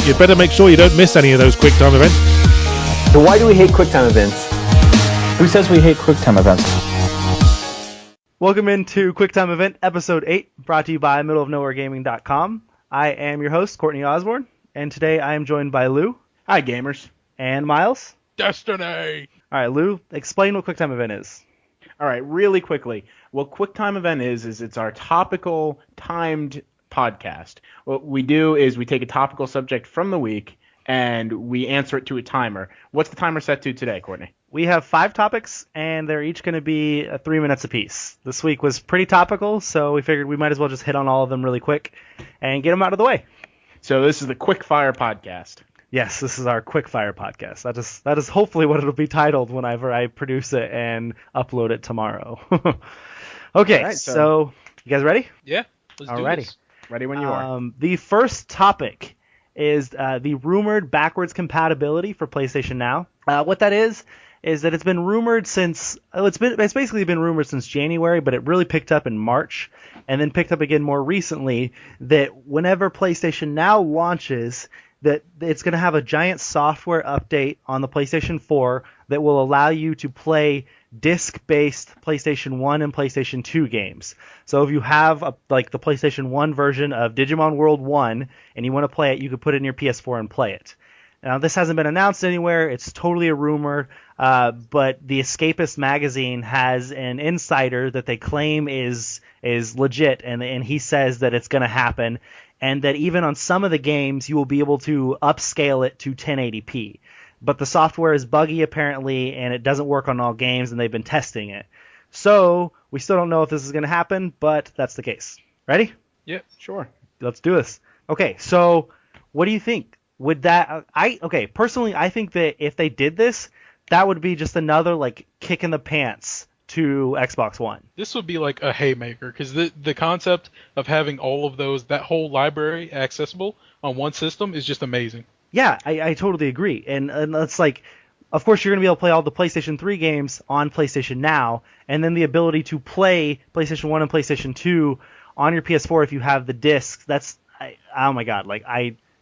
you'd better make sure you don't miss any of those QuickTime events. So why do we hate QuickTime events? Who says we hate QuickTime events? Welcome into QuickTime Event Episode 8, brought to you by middleofnowheregaming.com. I am your host, Courtney Osborne, and today I am joined by Lou. Hi, gamers. And Miles. Destiny! All right, Lou, explain what QuickTime Event is. All right, really quickly. What QuickTime Event is it's our topical, timed podcast. What we do is we take a topical subject from the week, and we answer it to a timer. What's the timer set to today, Courtney? We have 5 topics, and they're each going to be 3 minutes apiece. This week was pretty topical, so we figured we might as well just hit on all of them really quick and get them out of the way. So this is the Quick Fire podcast. Yes, this is our Quick Fire podcast. That is hopefully what it'll be titled whenever I produce it and upload it tomorrow. Okay, right, so you guys ready? Yeah, let's do Alrighty. this. Ready when you are. The first topic is the rumored backwards compatibility for PlayStation Now. What that is that it's been rumored since it's basically been rumored since January, but it really picked up in March, and then picked up again more recently that whenever PlayStation Now launches, that it's going to have a giant software update on the PlayStation 4 that will allow you to play disc-based PlayStation 1 and PlayStation 2 games. So if you have the PlayStation 1 version of Digimon World 1 and you want to play it, you could put it in your PS4 and play it. Now, this hasn't been announced anywhere. It's totally a rumor, but the Escapist magazine has an insider that they claim is legit, and he says that it's going to happen, and that even on some of the games, you will be able to upscale it to 1080p. But the software is buggy, apparently, and it doesn't work on all games, and they've been testing it. So we still don't know if this is going to happen, but that's the case. Ready? Yeah, sure. Let's do this. Okay, so what do you think? Would that personally, I think that if they did this, that would be just another kick in the pants to Xbox One. This would be like a haymaker, because the concept of having all of that whole library accessible on one system is just amazing. Yeah, I totally agree. And it's of course, you're going to be able to play all the PlayStation 3 games on PlayStation Now, and then the ability to play PlayStation 1 and PlayStation 2 on your PS4 if you have the discs. Oh my God,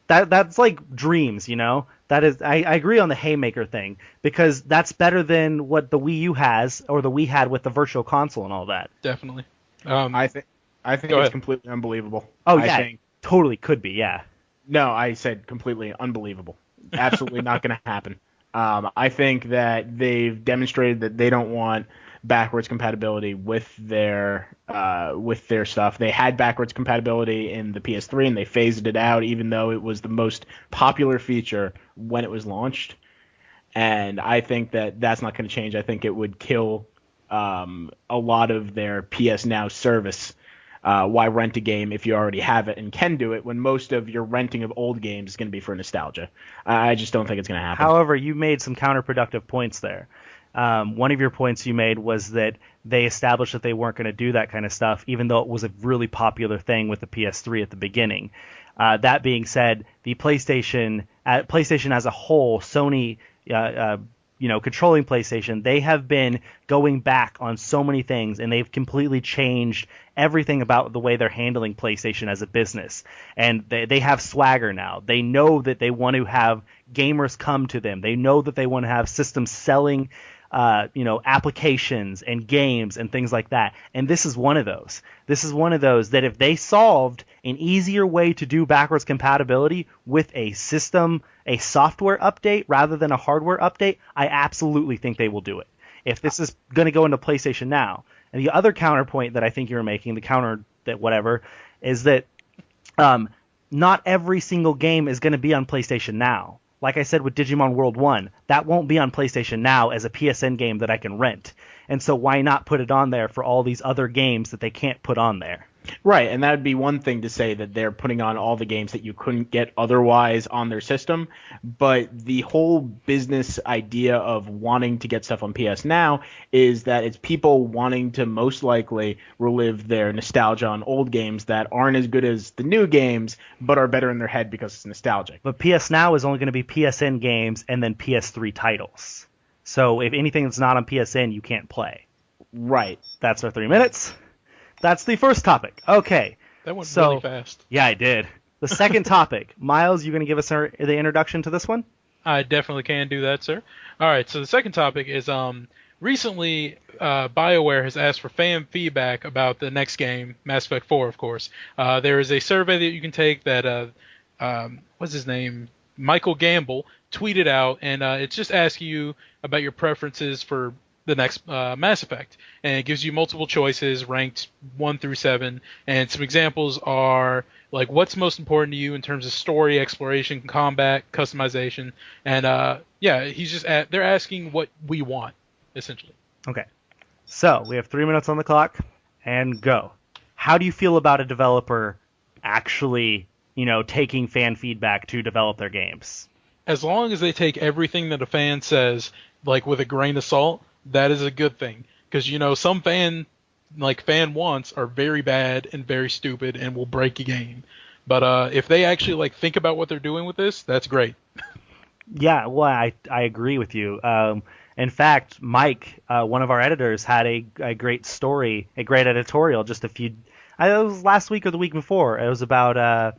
that's like dreams, you know? That is, I agree on the haymaker thing, because that's better than what the Wii U has, or the Wii had with the Virtual Console and all that. Definitely. I think it's completely unbelievable. Oh, yeah, totally could be, yeah. No, I said completely unbelievable. Absolutely not going to happen. I think that they've demonstrated that they don't want backwards compatibility with their stuff. They had backwards compatibility in the PS3, and they phased it out, even though it was the most popular feature when it was launched. And I think that that's not going to change. I think it would kill a lot of their PS Now service. Why rent a game if you already have it and can do it, when most of your renting of old games is going to be for nostalgia? I just don't think it's going to happen. However, you made some counterproductive points there. One of your points you made was that they established that they weren't going to do that kind of stuff, even though it was a really popular thing with the PS3 at the beginning. That being said, the PlayStation as a whole, Sony, controlling PlayStation, they have been going back on so many things, and they've completely changed everything about the way they're handling PlayStation as a business. And they have swagger now. They know that they want to have gamers come to them. They know that they want to have systems selling applications and games and things like that. And this is one of those. This is one of those that if they solved an easier way to do backwards compatibility with a software update rather than a hardware update, I absolutely think they will do it. If this is going to go into PlayStation Now. And the other counterpoint that I think you're making, is that not every single game is going to be on PlayStation Now. Like I said with Digimon World 1, that won't be on PlayStation Now as a PSN game that I can rent. And so why not put it on there for all these other games that they can't put on there? Right, and that would be one thing to say that they're putting on all the games that you couldn't get otherwise on their system, but the whole business idea of wanting to get stuff on PS Now is that it's people wanting to most likely relive their nostalgia on old games that aren't as good as the new games, but are better in their head because it's nostalgic. But PS Now is only going to be PSN games and then PS3 titles. So if anything that's not on PSN, you can't play. Right. That's our 3 minutes. That's the first topic. Okay. That went really fast. Yeah, I did. The second topic. Miles, you going to give us the introduction to this one? I definitely can do that, sir. All right, so the second topic is recently BioWare has asked for fan feedback about the next game, Mass Effect 4, of course. There is a survey that you can take that, what's his name? Michael Gamble tweeted out, and it's just asking you about your preferences for the next Mass Effect. And it gives you multiple choices, ranked 1 through 7, and some examples are like what's most important to you in terms of story, exploration, combat, customization, and they're asking what we want, essentially. Okay. So, we have 3 minutes on the clock, and go. How do you feel about a developer actually, taking fan feedback to develop their games? As long as they take everything that a fan says, like with a grain of salt, that is a good thing. Because, some fan wants are very bad and very stupid and will break a game. But if they actually think about what they're doing with this, that's great. Yeah, well, I agree with you. In fact, Mike, one of our editors, had a great story, a great editorial just it was last week or the week before. It was about,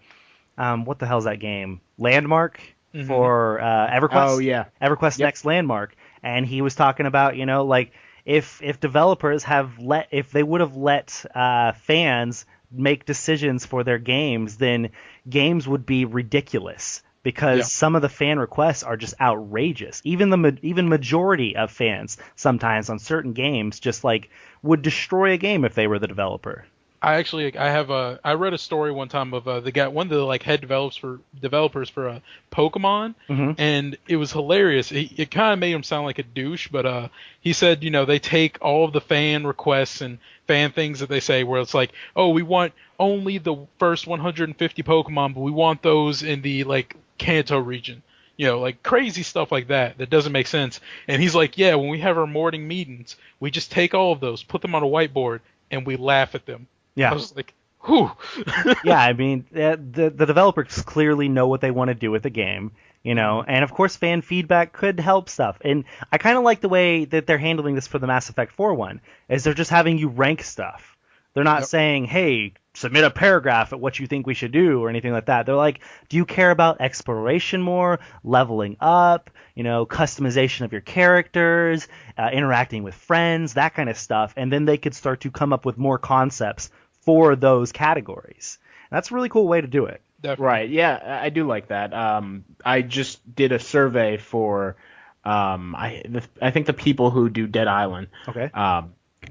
what the hell's that game? Landmark for EverQuest? Oh, yeah. EverQuest Next Landmark. And he was talking about, if developers if they would have let fans make decisions for their games, then games would be ridiculous. Because some of the fan requests are just outrageous. Even majority of fans sometimes on certain games just would destroy a game if they were the developer. I read a story one time of one of the head developers for Pokemon, and it was hilarious. It kind of made him sound like a douche, but he said they take all of the fan requests and fan things that they say where it's oh, we want only the first 150 Pokemon, but we want those in the Kanto region. Crazy stuff like that doesn't make sense. And he's yeah, when we have our morning meetings, we just take all of those, put them on a whiteboard, and we laugh at them. Yeah. I was whew. Yeah, I mean, the developers clearly know what they want to do with the game, and of course fan feedback could help stuff. And I kind of like the way that they're handling this for the Mass Effect 4 one, is they're just having you rank stuff. They're not saying, hey, submit a paragraph at what you think we should do or anything like that. They're do you care about exploration more, leveling up, customization of your characters, interacting with friends, that kind of stuff. And then they could start to come up with more concepts for those categories. That's a really cool way to do it. Definitely. Right. Yeah, I do like that. I just did a survey for, I think the people who do Dead Island. Okay.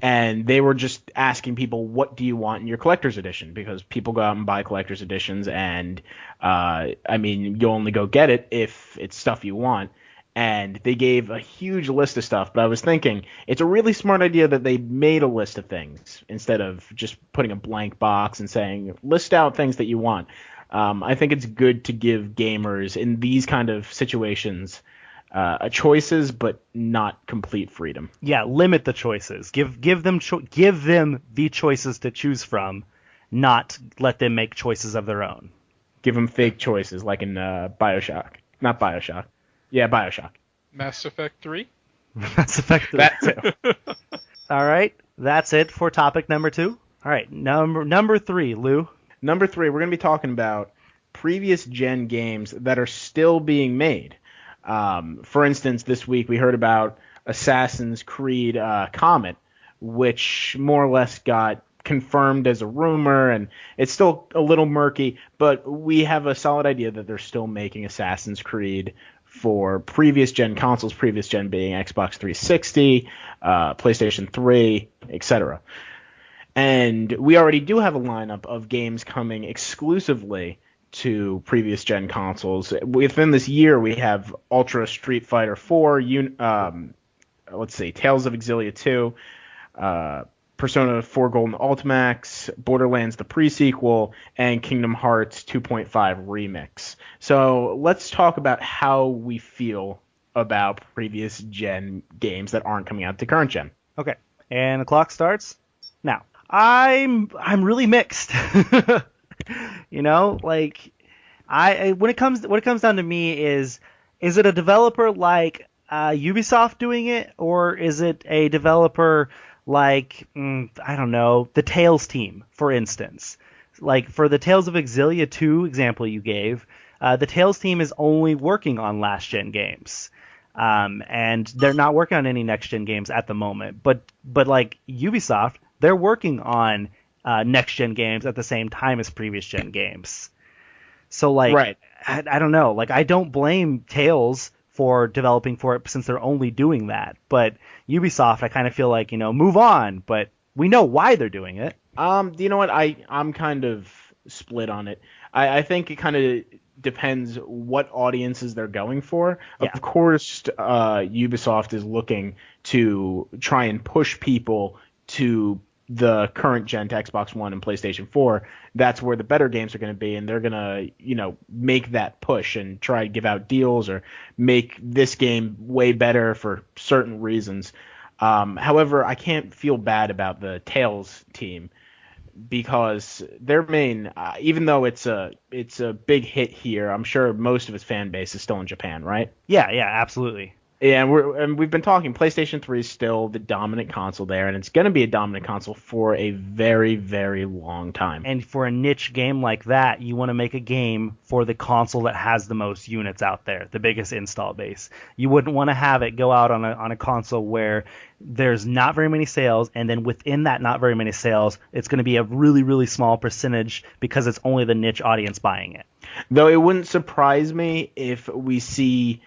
And they were just asking people, what do you want in your collector's edition? Because people go out and buy collector's editions, and you'll only go get it if it's stuff you want. And they gave a huge list of stuff, but I was thinking it's a really smart idea that they made a list of things instead of just putting a blank box and saying, list out things that you want. I think it's good to give gamers in these kind of situations choices, but not complete freedom. Yeah, limit the choices. Give them the choices to choose from, not let them make choices of their own. Give them fake choices, like in BioShock. Not BioShock. Yeah, BioShock. Mass Effect 3? Mass Effect 3. That too. All right, that's it for topic number 2. All right, number 3, Lou. Number 3, we're going to be talking about previous gen games that are still being made. For instance, this week we heard about Assassin's Creed Comet, which more or less got confirmed as a rumor, and it's still a little murky, but we have a solid idea that they're still making Assassin's Creed for previous gen consoles, previous gen being Xbox 360, PlayStation 3, etc. And we already do have a lineup of games coming exclusively to previous gen consoles. Within this year, we have Ultra Street Fighter 4, Tales of Exilia 2, Persona 4 Golden Ultimax, Borderlands the pre-sequel, and Kingdom Hearts 2.5 Remix. So let's talk about how we feel about previous gen games that aren't coming out to current gen. Okay, and the clock starts now. I'm really mixed. When it comes down to me is it a developer like Ubisoft doing it, or is it a developer like I don't know, the Tales team, for instance? like for the Tales of Exilia 2 example you gave, the Tales team is only working on last gen games. And they're not working on any next gen games at the moment. But like Ubisoft, they're working on next gen games at the same time as previous gen games. So like, Right. I don't know. Like, I don't blame Tales for developing for it since they're only doing that. But Ubisoft, I kind of feel like, move on. But we know why they're doing it. You know what? I'm kind of split on it. I think it kind of depends what audiences they're going for. Yeah. Of course, Ubisoft is looking to try and push people to the current gen to Xbox One and PlayStation 4. That's where the better games are going to be, and they're going to, make that push and try to give out deals or make this game way better for certain reasons. However, I can't feel bad about the Tales team because their main, even though it's a big hit here, I'm sure most of its fan base is still in Japan, right? Yeah, absolutely. Yeah, and we've been talking. PlayStation 3 is still the dominant console there, and it's going to be a dominant console for a very, very long time. And for a niche game like that, you want to make a game for the console that has the most units out there, the biggest install base. You wouldn't want to have it go out on a console where there's not very many sales, and then within that not very many sales, it's going to be a really, really small percentage because it's only the niche audience buying it. Though it wouldn't surprise me if we see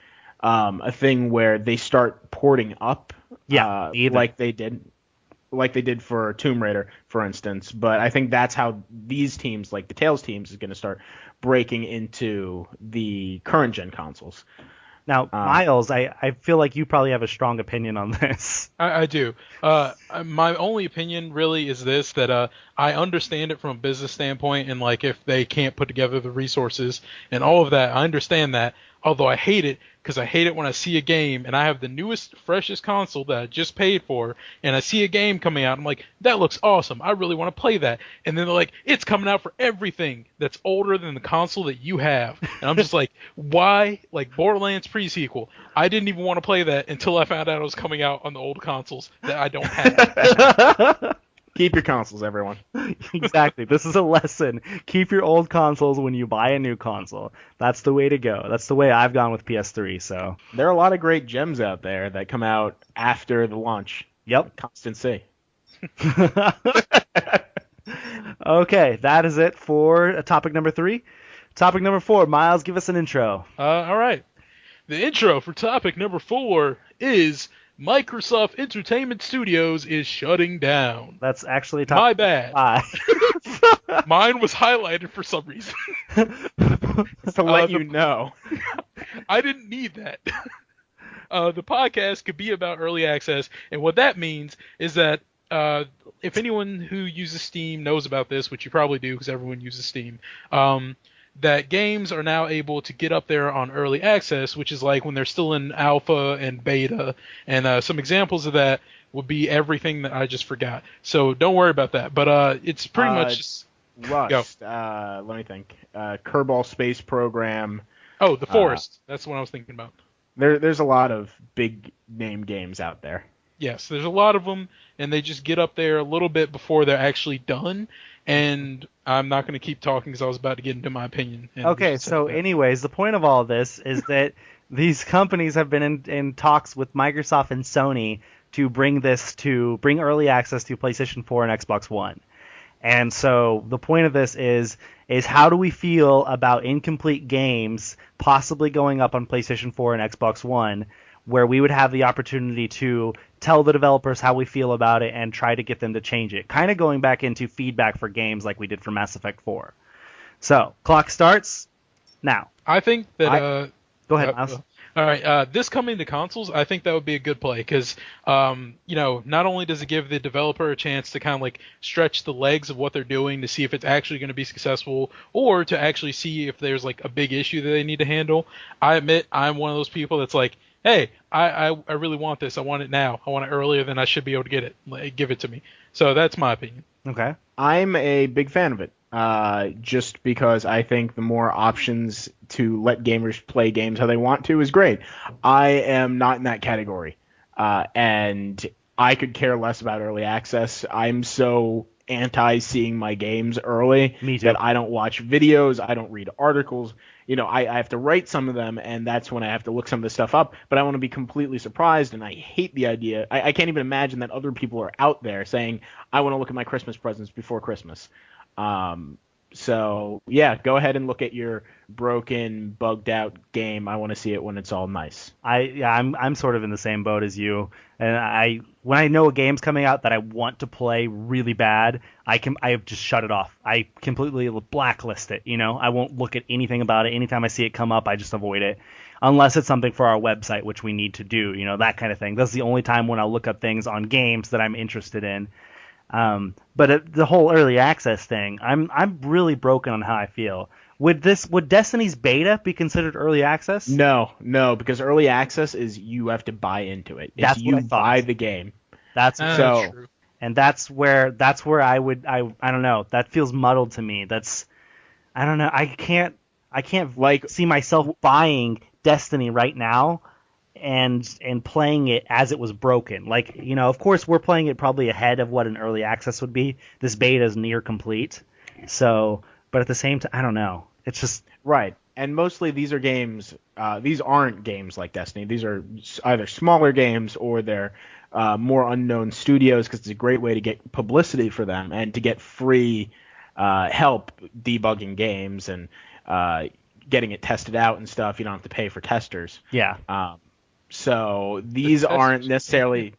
a thing where they start porting up, like they did for Tomb Raider, for instance. But I think that's how these teams, like the Tales teams, is going to start breaking into the current gen consoles. Now, Miles, I feel like you probably have a strong opinion on this. I do. My only opinion really is this, that I understand it from a business standpoint, and like if they can't put together the resources and all of that, I understand that. Although I hate it, because I hate it when I see a game and I have the newest, freshest console that I just paid for, and I see a game coming out. I'm like, that looks awesome. I really want to play that. And then they're like, it's coming out for everything that's older than the console that you have. And I'm just like, why? Like Borderlands pre-sequel. I didn't even want to play that until I found out it was coming out on the old consoles that I don't have. Keep your consoles, everyone. Exactly. This is a lesson. Keep your old consoles when you buy a new console. That's the way to go. That's the way I've gone with PS3. So there are a lot of great gems out there that come out after the launch. Yep. Constant C. Okay, that is it for topic number 3. Topic number 4. Miles, give us an intro. All right. The intro for topic number 4 is Microsoft Entertainment Studios is shutting down. That's actually my bad. 5. Mine was highlighted for some reason. To let you know. I didn't need that. The podcast could be about early access, and what that means is that if anyone who uses Steam knows about this, which you probably do because everyone uses Steam, that games are now able to get up there on early access, which is like when they're still in alpha and beta. And some examples of that would be everything that I just forgot. So don't worry about that. But it's pretty much just... Rust. Let me think. Kerbal Space Program. Oh, The Forest. That's what I was thinking about. There's a lot of big name games out there. Yes, there's a lot of them, and they just get up there a little bit before they're actually done. And I'm not going to keep talking because I was about to get into my opinion. Okay, so anyways, the point of all this is that these companies have been in talks with Microsoft and Sony to bring early access to PlayStation 4 and Xbox One. And so the point of this is how do we feel about incomplete games possibly going up on PlayStation 4 and Xbox One, where we would have the opportunity to tell the developers how we feel about it and try to get them to change it. Kind of going back into feedback for games like we did for Mass Effect 4. So, clock starts now. I think that... Go ahead, Miles. All right, this coming to consoles, I think that would be a good play because, not only does it give the developer a chance to kind of like stretch the legs of what they're doing to see if it's actually going to be successful or to actually see if there's like a big issue that they need to handle. I admit I'm one of those people that's like, hey, I really want this. I want it now. I want it earlier than I should be able to get it. Like, give it to me. So that's my opinion. Okay. I'm a big fan of it. Just because I think the more options to let gamers play games how they want to is great. I am not in that category. And I could care less about early access. I'm so anti seeing my games early. Me too. That I don't watch videos, I don't read articles. I have to write some of them, and that's when I have to look some of this stuff up. But I want to be completely surprised, and I hate the idea. I can't even imagine that other people are out there saying, I want to look at my Christmas presents before Christmas. So, yeah, go ahead and look at your broken, bugged out game. I want to see it when it's all nice. I'm sort of in the same boat as you. And when I know a game's coming out that I want to play really bad, I just shut it off. I completely blacklist it, I won't look at anything about it. Anytime I see it come up, I just avoid it. Unless it's something for our website, which we need to do, that kind of thing. That's the only time when I'll look up things on games that I'm interested in. But the whole early access thing, I'm really broken on how I feel. Would Destiny's beta be considered early access? No, because early access is you have to buy into it. That's you what I thought. buy the game. That's so. True. And that's where I don't know. That feels muddled to me. I don't know. I can't see myself buying Destiny right now and playing it as it was broken. Of course we're playing it probably ahead of what an early access would be. This beta is near complete. So, but at the same time, I don't know. It's just right. And mostly these are games. These aren't games like Destiny. These are either smaller games or they're more unknown studios because it's a great way to get publicity for them and to get free help debugging games and getting it tested out and stuff. You don't have to pay for testers. Yeah. So these aren't necessarily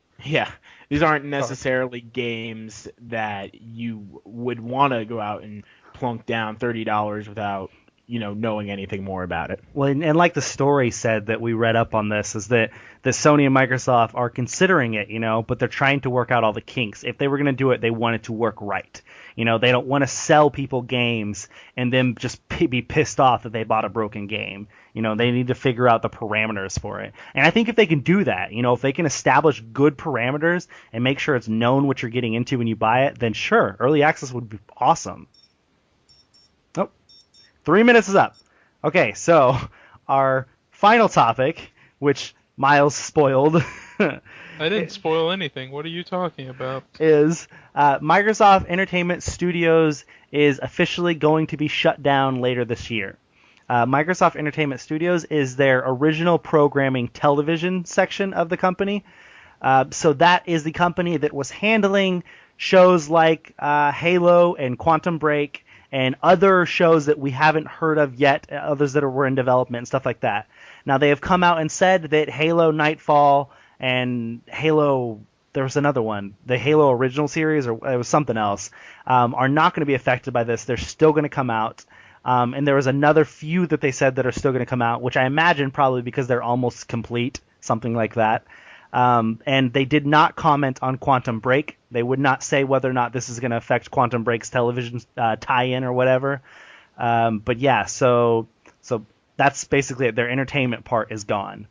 games that you would want to go out and plunk down $30 without knowing anything more about it. Well, and like the story said that we read up on this is that Sony and Microsoft are considering it, but they're trying to work out all the kinks. If they were going to do it, they want it to work right. They don't want to sell people games and then just be pissed off that they bought a broken game. They need to figure out the parameters for it. And I think if they can do that, if they can establish good parameters and make sure it's known what you're getting into when you buy it, then sure, early access would be awesome. 3 minutes is up. Okay, so our final topic, which Miles spoiled. I didn't spoil anything. What are you talking about? Is Microsoft Entertainment Studios is officially going to be shut down later this year. Microsoft Entertainment Studios is their original programming television section of the company. So that is the company that was handling shows like Halo and Quantum Break and other shows that we haven't heard of yet, others that were in development and stuff like that. Now, they have come out and said that Halo Nightfall and Halo, there was another one, the Halo original series, or it was something else, are not going to be affected by this. They're still going to come out. And there was another few that they said that are still going to come out, which I imagine probably because they're almost complete, something like that. And they did not comment on Quantum Break. They would not say whether or not this is going to affect Quantum Break's television tie-in or whatever. But yeah, so that's basically it. Their entertainment part is gone.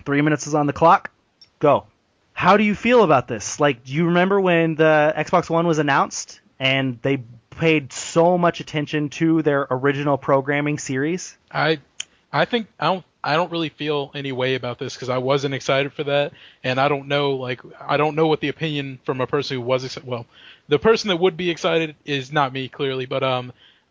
3 minutes is on the clock. Go. How do you feel about this? Do you remember when the Xbox One was announced and they paid so much attention to their original programming series? I think I don't really feel any way about this because I wasn't excited for that, and I don't know what the opinion from a person who was excited. Well, the person that would be excited is not me, clearly, but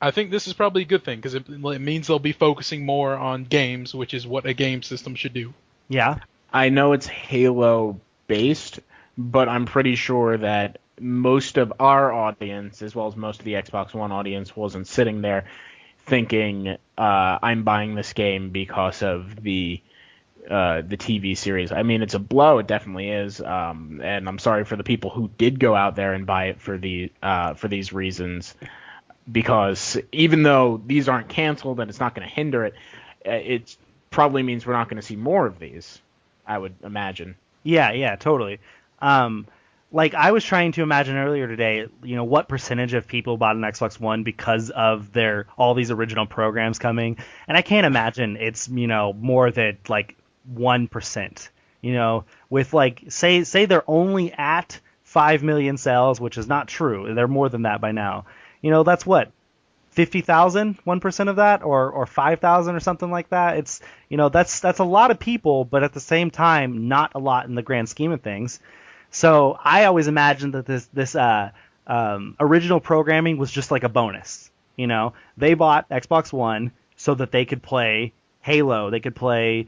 I think this is probably a good thing because it means they'll be focusing more on games, which is what a game system should do. Yeah. I know it's Halo based, but I'm pretty sure that most of our audience, as well as most of the Xbox One audience, wasn't sitting there thinking I'm buying this game because of the TV series. I mean, it's a blow. It definitely is, and I'm sorry for the people who did go out there and buy it for these reasons. Because even though these aren't canceled and it's not going to hinder it, it probably means we're not going to see more of these, I would imagine. Yeah, totally. I was trying to imagine earlier today, what percentage of people bought an Xbox One because of all these original programs coming, and I can't imagine it's more than 1%. With say they're only at 5 million sales, which is not true. They're more than that by now. That's what, 50,000, 1% of that, or 5,000 or something like that. It's that's a lot of people, but at the same time, not a lot in the grand scheme of things. So I always imagined that this original programming was just like a bonus. You know, they bought Xbox One so that they could play Halo, they could play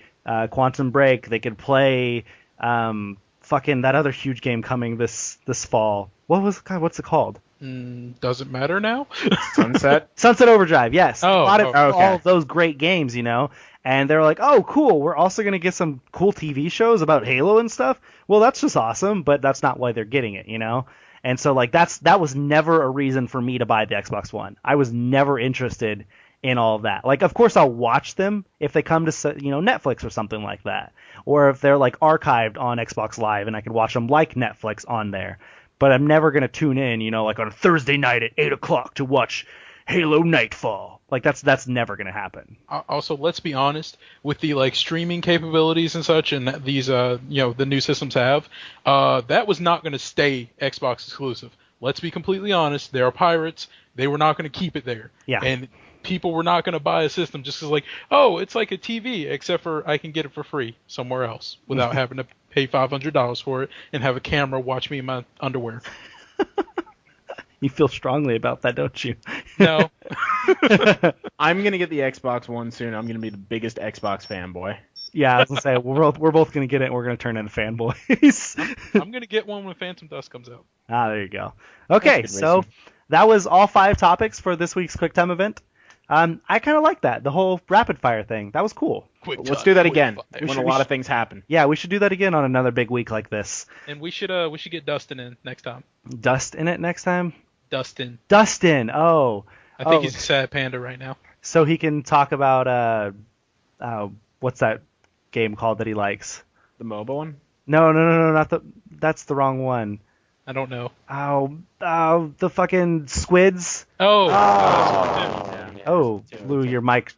Quantum Break, they could play fucking that other huge game coming this fall. What's it called? Doesn't matter now. Sunset Overdrive, yes. Oh, A lot of okay. all of those great games, you know. And they're like, oh, cool, we're also going to get some cool TV shows about Halo and stuff. Well, that's just awesome, but that's not why they're getting it, you know. And so, like, that was never a reason for me to buy the Xbox One. I was never interested in all of that. Like, of course, I'll watch them if they come to, you know, Netflix or something like that. Or if they're, like, archived on Xbox Live and I can watch them like Netflix on there. But I'm never going to tune in, you know, like on a Thursday night at 8 o'clock to watch Halo Nightfall. Like, that's never going to happen. Also, let's be honest, with the like streaming capabilities and such, and that these you know, the new systems have, that was not going to stay Xbox exclusive. Let's be completely honest. There are pirates. They were not going to keep it there. Yeah. And people were not going to buy a system just because, like, oh, it's like a TV, except for I can get it for free somewhere else without having to pay $500 for it and have a camera watch me in my underwear. You feel strongly about that, don't you? No. I'm going to get the Xbox One soon. I'm going to be the biggest Xbox fanboy. Yeah, I was going to say, we're both going to get it and we're going to turn into fanboys. I'm going to get one when Phantom Dust comes out. Ah, there you go. Okay, so racing. that was all 5 topics for this week's QuickTime event. I kind of like that, the whole rapid fire thing. That was cool. Let's do that again when a lot of things happen. Yeah, we should do that again on another big week like this. And we should get Dustin in next time. Dust in it next time? Dustin. Oh. I think he's a sad panda right now. So he can talk about what's that game called that he likes? The mobile one? No, that's the wrong one. I don't know. Oh, the fucking squids. Oh. Lou, your mic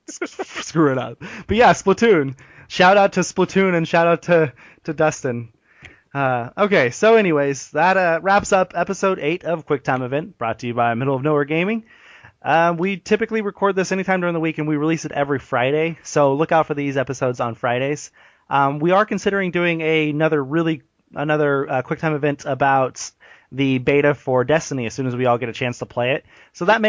screwing up. But yeah, Splatoon. Shout out to Splatoon and shout out to Dustin. Okay, so anyways, that wraps up episode 8 of QuickTime Event, brought to you by Middle of Nowhere Gaming. We typically record this anytime during the week, and we release it every Friday, so look out for these episodes on Fridays. We are considering doing another QuickTime event about the beta for Destiny as soon as we all get a chance to play it. So that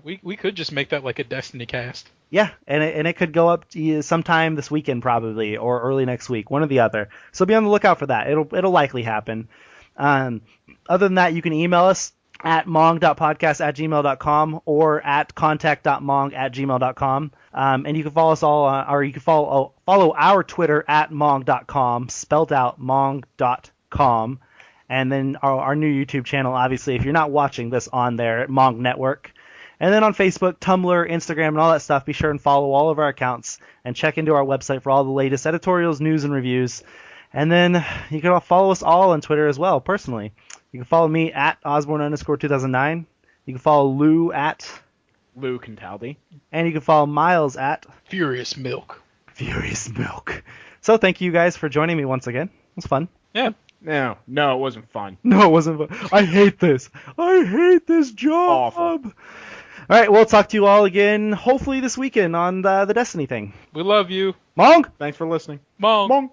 we could just make that like a Destiny cast. Yeah, and it could go up sometime this weekend probably, or early next week, one or the other. So be on the lookout for that. It'll likely happen. Other than that, you can email us at mong.podcast@gmail.com or at contact.mong@gmail.com. And you can follow us all, or you can follow our Twitter at mong.com, spelled out mong.com. And then our new YouTube channel, obviously, if you're not watching this on there, at Mong Network. And then on Facebook, Tumblr, Instagram, and all that stuff, be sure and follow all of our accounts and check into our website for all the latest editorials, news, and reviews. And then you can follow us all on Twitter as well, personally. You can follow me at Osborne_2009. You can follow Lou at Lou Cantaldi. And you can follow Miles at Furious Milk. So thank you guys for joining me once again. It was fun. Yeah. No, it wasn't fun. No, it wasn't fun. I hate this. I hate this job. Awful. All right, we'll talk to you all again, hopefully this weekend on the Destiny thing. We love you. Mong! Thanks for listening. Mong. Mong.